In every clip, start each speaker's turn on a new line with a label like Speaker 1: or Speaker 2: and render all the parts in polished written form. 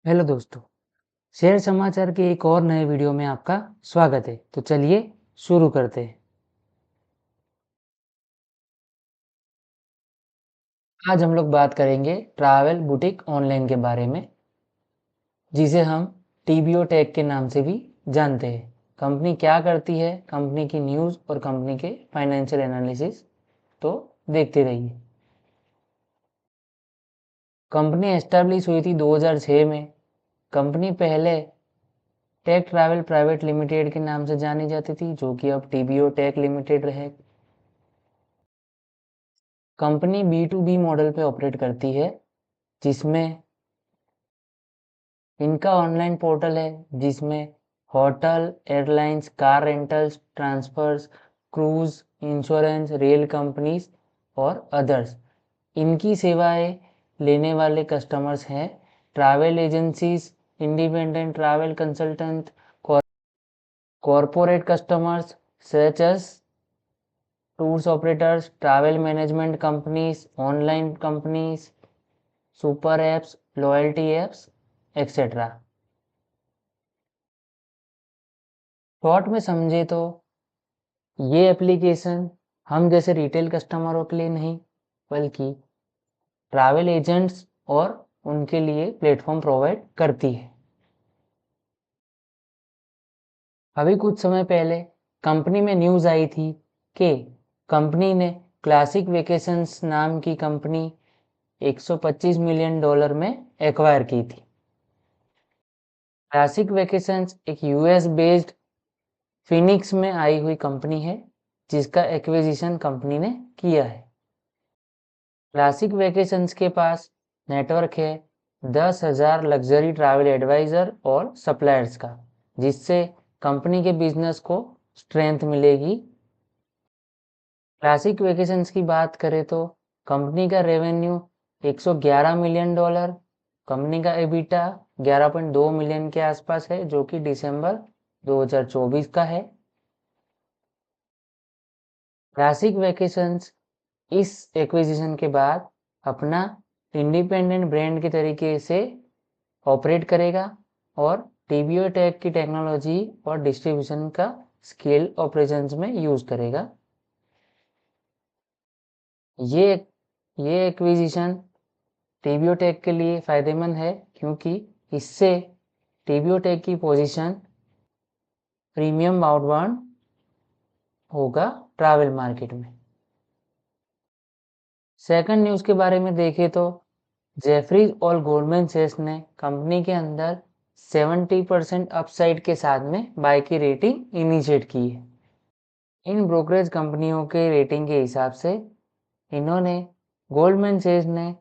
Speaker 1: Hello दोस्तों, share समाचार के एक और नए वीडियो में आपका स्वागत है। तो चलिए शुरू करते हैं। आज हम लोग बात करेंगे ट्रैवल बुटीक ऑनलाइन के बारे में, जिसे हम टीबीओ टैग के नाम से भी जानते हैं। कंपनी क्या करती है, कंपनी की न्यूज़ और कंपनी के फाइनेंशियल एनालिसिस तो देखते रहिए। कंपनी एस्टैब्लिश हुई थी 2006 में। कंपनी पहले टेक ट्रैवल प्राइवेट लिमिटेड के नाम से जानी जाती थी, जो कि अब टीबीओ टेक लिमिटेड रहे। कंपनी B2B मॉडल पे ऑपरेट करती है, जिसमें इनका ऑनलाइन पोर्टल है, जिसमें hotel, airlines, car rentals, transfers, cruise, insurance, rail companies और अदर्स इनकी सेवाएं लेने वाले कस्टमर्स हैं। Travel agencies, independent travel consultant, corporate customers such as tours operators, travel management companies, online companies, super apps, loyalty apps etcetera. Short में समझे तो ये एप्लीकेशन हम जैसे रिटेल कस्टमरों के लिए नहीं, बल्कि ट्रैवल एजेंट्स और उनके लिए प्लेटफॉर्म प्रोवाइड करती है। अभी कुछ समय पहले कंपनी में न्यूज़ आई थी कि कंपनी ने क्लासिक वेकेशंस नाम की कंपनी $125 मिलियन में एक्वायर की थी। क्लासिक वेकेशंस एक यूएस बेस्ड फिनिक्स में आई हुई कंपनी है, जिसका एक्विजिशन कंपनी ने किया है। क्लासिक वेकेशंस के पास नेटवर्क है 10,000 लग्जरी ट्रैवल एडवाइजर और सप्लायर्स का, जिससे कंपनी के बिजनेस को स्ट्रेंथ मिलेगी। क्लासिक वेकेशंस की बात करें तो कंपनी का रेवेन्यू $111 मिलियन, कंपनी का एबिटा 11.2 मिलियन के आसपास है, जो कि दिसंबर 2024 का है। क्लासिक वेकेशंस इस एक्विजिशन के बाद अपना इंडिपेंडेंट ब्रांड के तरीके से ऑपरेट करेगा और टीबीओ टेक की टेक्नोलॉजी और डिस्ट्रीब्यूशन का स्केल ऑपरेशंस में यूज करेगा। ये ये एक्विजिशन टीबीओ टेक के लिए फायदेमंद है, क्योंकि इससे टीबीओ टेक की पोजीशन प्रीमियम आउटबाउंड होगा ट्रैवल मार्केट में। सेकंड न्यूज़ के बारे में देखें तो जेफरीज और गोल्डमैन सैक्स ने कंपनी के अंदर 70% अपसाइड के साथ में बाय की रेटिंग इनिशिएट की है। इन ब्रोकरेज कंपनियों के रेटिंग के हिसाब से इन्होंने गोल्डमैन सैक्स ने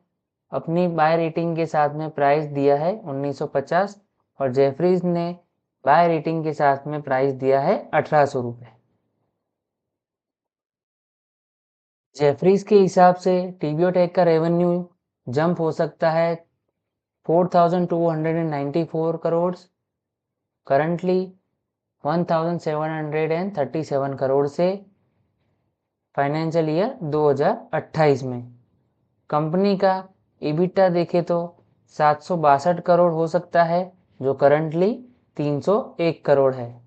Speaker 1: अपनी बाय रेटिंग के साथ में प्राइस दिया है 1950 और जेफरीज ने बाय रेटिंग के साथ में प्राइस दिया है 1800 रुपये। जेफरीज के हिसाब से टीबीओ टेक का रेवेन्यू जंप हो सकता है 4,294 करोड़ करंटली 1,737 करोड़ से फाइनेंशियल ईयर 2028 में। कंपनी का EBITDA देखे तो 762 करोड़ हो सकता है, जो करंटली 301 करोड़ है।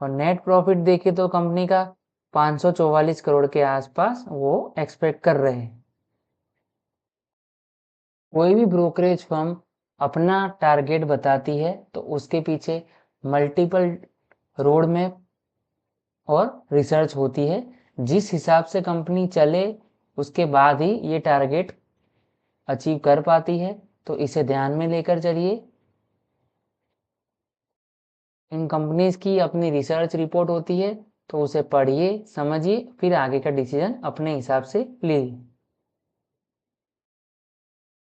Speaker 1: और नेट प्रॉफिट देखे तो कंपनी का 544 करोड़ के आसपास वो एक्सपेक्ट कर रहे हैं। कोई भी ब्रोकरेज फर्म अपना टारगेट बताती है तो उसके पीछे मल्टीपल रोड मैप और रिसर्च होती है। जिस हिसाब से कंपनी चले उसके बाद ही ये टारगेट अचीव कर पाती है, तो इसे ध्यान में लेकर चलिए। इन कंपनीज की अपनी रिसर्च रिपोर्ट होती है, तो उसे पढ़िए, समझिए, फिर आगे का डिसीजन अपने हिसाब से लीजिए।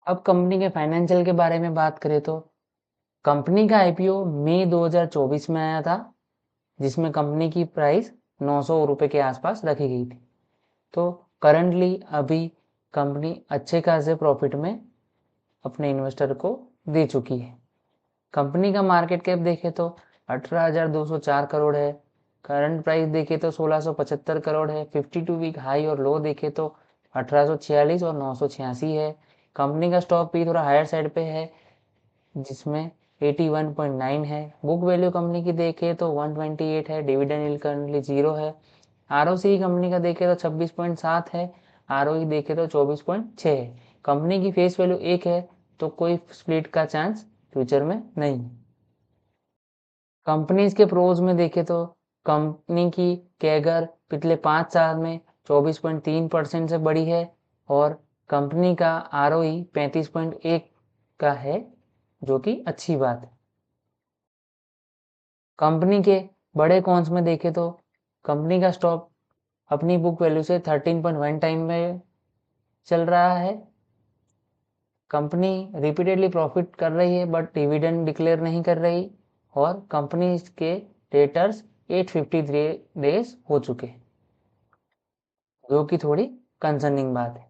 Speaker 1: अब कंपनी के फाइनेंशियल के बारे में बात करें तो कंपनी का आईपीओ मई 2024 में आया था, जिसमें कंपनी की प्राइस 900 रुपये के आसपास रखी गई थी। तो करंटली अभी कंपनी अच्छे खासे प्रॉफिट में अपने इन्वेस्टर को दे चुकी है। कंपनी का मार्केट कैप देखे तो 18,204 करोड़ है। करंट प्राइस देखे तो 1675 करोड़ है। 52 वीक हाई और लो देखे तो 1846 और 986 है। कंपनी का स्टॉक भी थोड़ा हायर साइड पे है, जिसमें 81.9 है। बुक वैल्यू कंपनी की देखें तो 128 है। डिविडेंड यील्ड करंटली 0 है। आरओसी कंपनी का देखें तो 26.7 है। आरओई देखें तो 24.6 है। कंपनी की फेस वैल्यू 1 है, तो कोई स्प्लिट का चांस फ्यूचर में नहीं। कंपनीज के प्रोज में देखें तो कंपनी की कैगर पिछले 5 साल में 24.3% से बढ़ी है और कंपनी का आरओई 35.1 का है, जो कि अच्छी बात है। कंपनी के बड़े कॉन्स में देखें तो कंपनी का स्टॉक अपनी बुक वैल्यू से 13.1 टाइम में चल रहा है। कंपनी रिपीटेडली प्रॉफिट कर रही है बट डिविडेंड डिक्लेयर नहीं कर रही और कंपनी के डेटर्स 853 डेज हो चुके, जो कि थोड़ी कंसर्निंग बात है।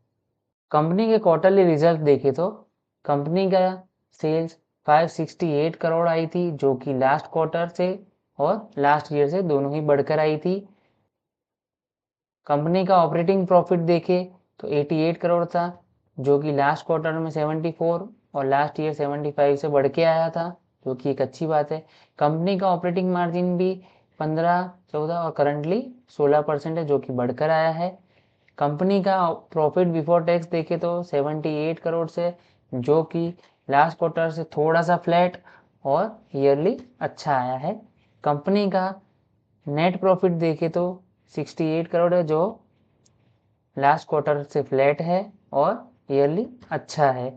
Speaker 1: कंपनी के क्वार्टरली रिजल्ट देखें तो कंपनी का सेल्स 568 करोड़ आई थी, जो कि लास्ट क्वार्टर से और लास्ट ईयर से दोनों ही बढ़कर आई थी। कंपनी का ऑपरेटिंग प्रॉफिट देखें तो 88 करोड़ था, जो कि लास्ट क्वार्टर में 74 और लास्ट ईयर 75 से बढ़ के आया था, जो कि एक अच्छी बात है। कंपनी का ऑपरेटिंग मार्जिन भी 15-14 और करंटली 16% है, जो कि बढ़कर आया है। कंपनी का प्रॉफिट बिफोर टैक्स देखे तो 78 करोड़ से, जो कि लास्ट क्वार्टर से थोड़ा सा फ्लैट और ईयरली अच्छा आया है। कंपनी का नेट प्रॉफिट देखे तो 68 करोड़ है, जो लास्ट क्वार्टर से फ्लैट है और ईयरली अच्छा है।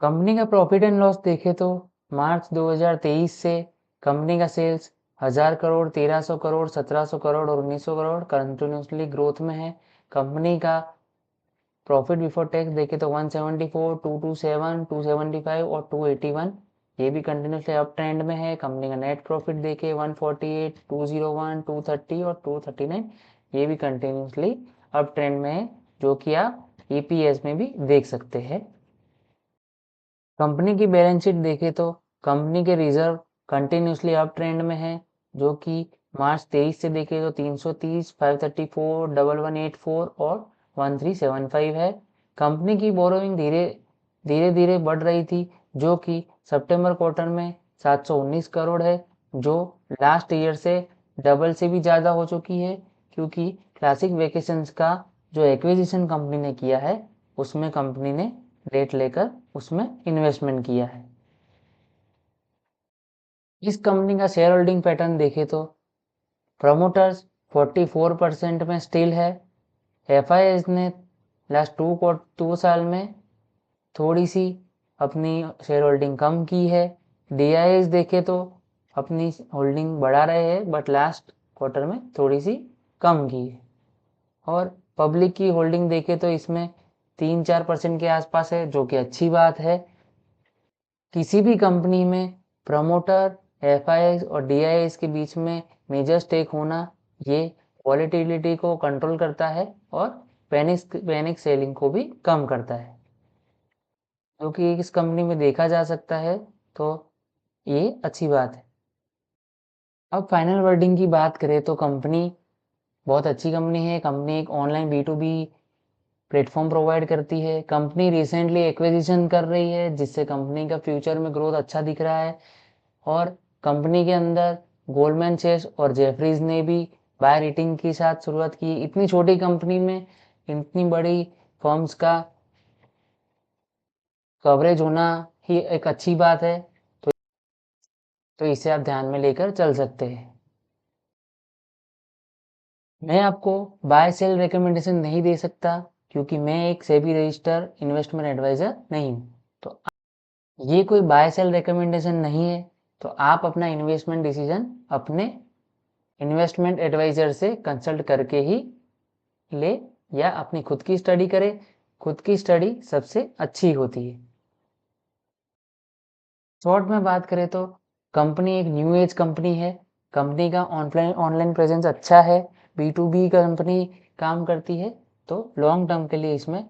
Speaker 1: कंपनी का प्रॉफिट एंड लॉस देखे तो मार्च 2023 से कंपनी का सेल्स 1000 करोड़, 1300 करोड़, 1700 करोड़ और 1900 करोड़ कंटिन्यूसली ग्रोथ में है। कंपनी का प्रॉफिट बिफोर टैक्स देखे तो 174, 227, 275 और 281, ये भी कंटिन्यूसली अप ट्रेंड में है। कंपनी का नेट प्रॉफिट देखे 148, 201, 230 और 239, ये भी कंटिन्यूसली अप ट्रेंड में है, जो कि आप ईपीएस में भी देख सकते हैं। कंपनी की बैलेंस शीट देखे तो कंपनी के रिजर्व कंटिन्यूसली अप ट्रेंड में है, जो कि मार्च 23 से देखे तो 330, 534, 1184 और 1375 है। कंपनी की बोरोइंग धीरे धीरे बढ़ रही थी, जो कि सितंबर क्वार्टर में 719 करोड़ है, जो लास्ट ईयर से डबल से भी ज़्यादा हो चुकी है, क्योंकि क्लासिक वेकेशंस का जो एक्विजिशन कंपनी ने किया है, उसमें कंपनी ने रेट लेकर उसमें इन्वेस्टमेंट किया है। इस कंपनी का शेयर होल्डिंग पैटर्न देखे तो प्रमोटर्स 44% में स्टिल है। एफआईएस ने लास्ट टू साल में थोड़ी सी अपनी शेयर होल्डिंग कम की है। डीआईएस देखे तो अपनी होल्डिंग बढ़ा रहे हैं बट लास्ट क्वार्टर में थोड़ी सी कम की है। और पब्लिक की होल्डिंग देखे तो इसमें 3-4% के आसपास है, जो कि अच्छी बात है। किसी भी कंपनी में प्रमोटर, एफआईआई और डीआईआई के बीच में मेजर स्टेक होना, ये वॉलेटिलिटी को कंट्रोल करता है और पैनिक सेलिंग को भी कम करता है, जो कि इस कंपनी में देखा जा सकता है, तो ये अच्छी बात है। अब फाइनल वर्डिंग की बात करें तो कंपनी बहुत अच्छी कंपनी है। कंपनी एक ऑनलाइन B2B प्लेटफॉर्म प्रोवाइड करती है। कंपनी रिसेंटली एक्विजिशन कर रही है, जिससे कंपनी का फ्यूचर में ग्रोथ अच्छा दिख रहा है। और कंपनी के अंदर गोल्डमैन चेस और जेफरीज ने भी बाय रेटिंग के साथ शुरुआत की। इतनी छोटी कंपनी में इतनी बड़ी फर्म्स का कवरेज होना ही एक अच्छी बात है, तो इसे आप ध्यान में लेकर चल सकते हैं। मैं आपको बाय सेल रिकमेंडेशन नहीं दे सकता, क्योंकि मैं एक सेबी रजिस्टर इन्वेस्टमेंट एडवाइजर नहीं हूँ। तो ये कोई बाय सेल रिकमेंडेशन नहीं है, तो आप अपना इन्वेस्टमेंट डिसीजन अपने इन्वेस्टमेंट एडवाइजर से कंसल्ट करके ही ले, या अपनी खुद की स्टडी करें। खुद की स्टडी सबसे अच्छी होती है। शॉर्ट में बात करें तो कंपनी एक न्यू एज कंपनी है। कंपनी का ऑनलाइन प्रेजेंस अच्छा है। B2B कंपनी काम करती है, तो लॉन्ग टर्म के लिए इसमें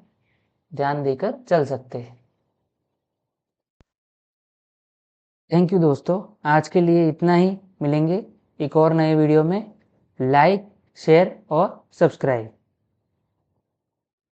Speaker 1: ध्यान देकर चल सकते हैं। थैंक यू दोस्तों, आज के लिए इतना ही। मिलेंगे एक और नए वीडियो में। लाइक, शेयर और सब्सक्राइब।